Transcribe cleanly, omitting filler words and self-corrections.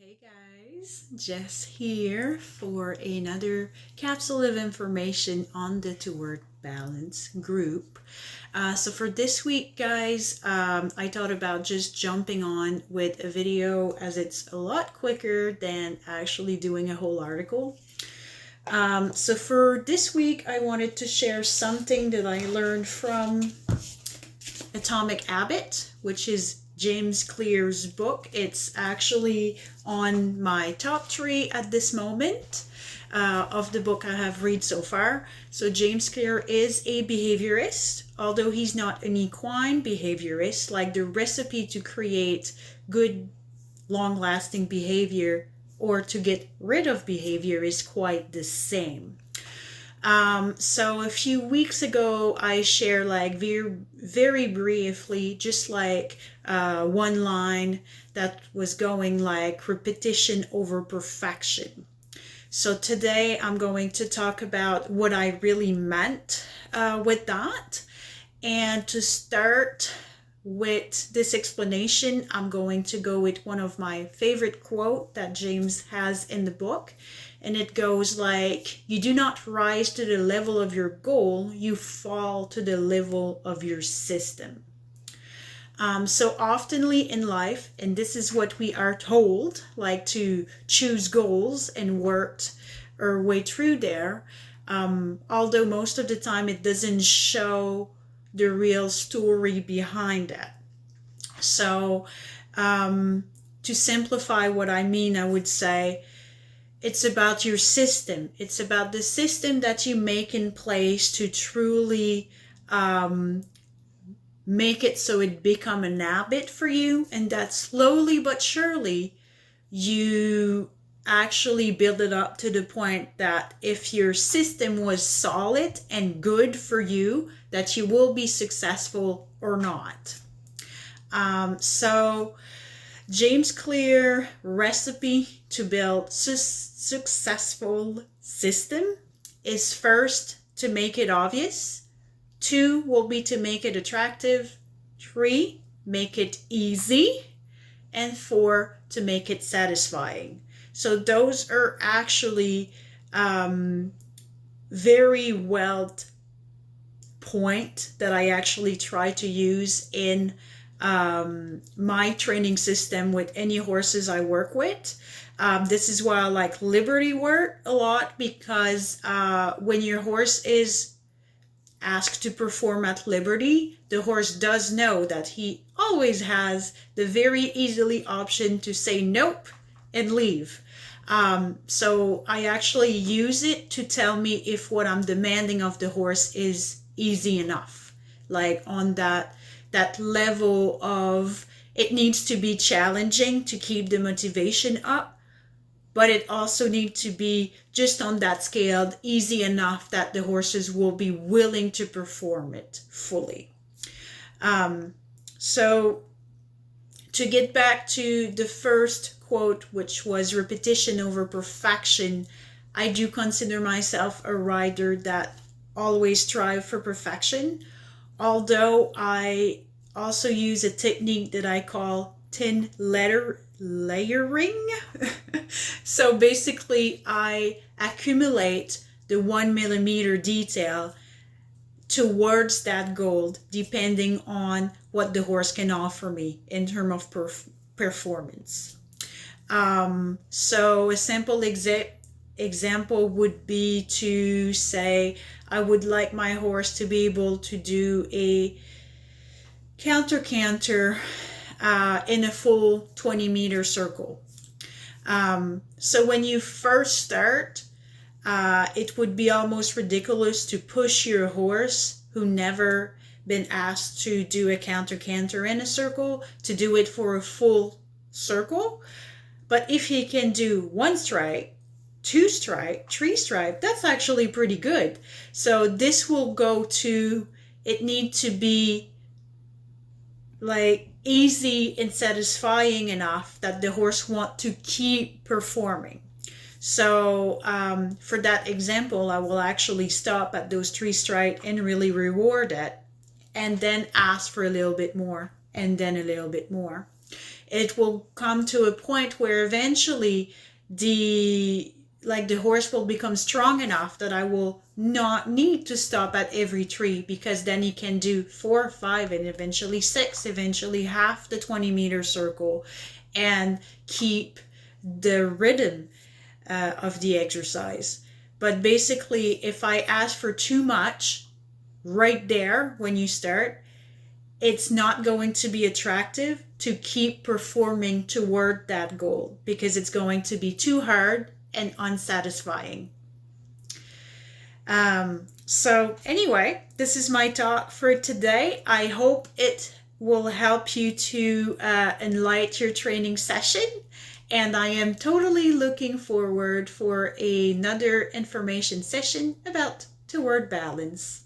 Hey guys, Jess here for another capsule of information on the Toward Balance group. So for this week, guys, I thought about just jumping on with a video as it's a lot quicker than actually doing a whole article. So for this week, I wanted to share something that I learned from Atomic Habit, which is James Clear's book. It's actually on my top 3 at this moment of the book I have read so far. So James Clear is a behaviorist, although he's not an equine behaviorist. Like the recipe to create good, long-lasting behavior or to get rid of behavior is quite the same. So a few weeks ago, I shared like very briefly, just like one line that was going like repetition over perfection. So today I'm going to talk about what I really meant with that. And to start with this explanation, I'm going to go with one of my favorite quote that James has in the book. And it goes like, you do not rise to the level of your goal, you fall to the level of your system. So oftenly in life, and this is what we are told, like to choose goals and work our way through there, although most of the time it doesn't show the real story behind that. So to simplify what I mean, I would say, it's about your system. It's about the system that you make in place to truly make it so it become an habit for you, and that slowly but surely you actually build it up to the point that if your system was solid and good for you, that you will be successful or not. So James Clear recipe to build successful system is first to make it obvious. 2 will be to make it attractive. 3, make it easy. And 4, to make it satisfying. So those are actually very well point that I actually try to use in my training system with any horses I work with. This is why I like Liberty work a lot, because when your horse is asked to perform at Liberty, the horse does know that he always has the very easily option to say nope and leave. So I actually use it to tell me if what I'm demanding of the horse is easy enough, like on that level of it needs to be challenging to keep the motivation up, but it also needs to be just on that scale easy enough that the horses will be willing to perform it fully. So to get back to the first quote, which was repetition over perfection, I do consider myself a rider that always strive for perfection, although I also use a technique that I call thin layering. So basically I accumulate the 1 millimeter detail towards that goal depending on what the horse can offer me in terms of performance. So a simple example would be to say I would like my horse to be able to do a canter in a full 20-meter circle. So when you first start, it would be almost ridiculous to push your horse who never been asked to do a canter in a circle to do it for a full circle. But if he can do 1 strike, 2 strike, 3 strike, that's actually pretty good. So this will go to, it need to be like easy and satisfying enough that the horse want to keep performing. So for that example, I will actually stop at those 3 strikes and really reward it, and then ask for a little bit more, and then a little bit more. it will come to a point where eventually the horse will become strong enough that I will not need to stop at every tree, because then he can do 4, 5, and eventually 6, eventually half the 20-meter circle, and keep the rhythm of the exercise. But basically, if I ask for too much right there when you start, it's not going to be attractive to keep performing toward that goal, because it's going to be too hard and unsatisfying. So anyway, this is my talk for today. I hope it will help you to enlighten your training session. And I am totally looking forward for another information session about toward balance.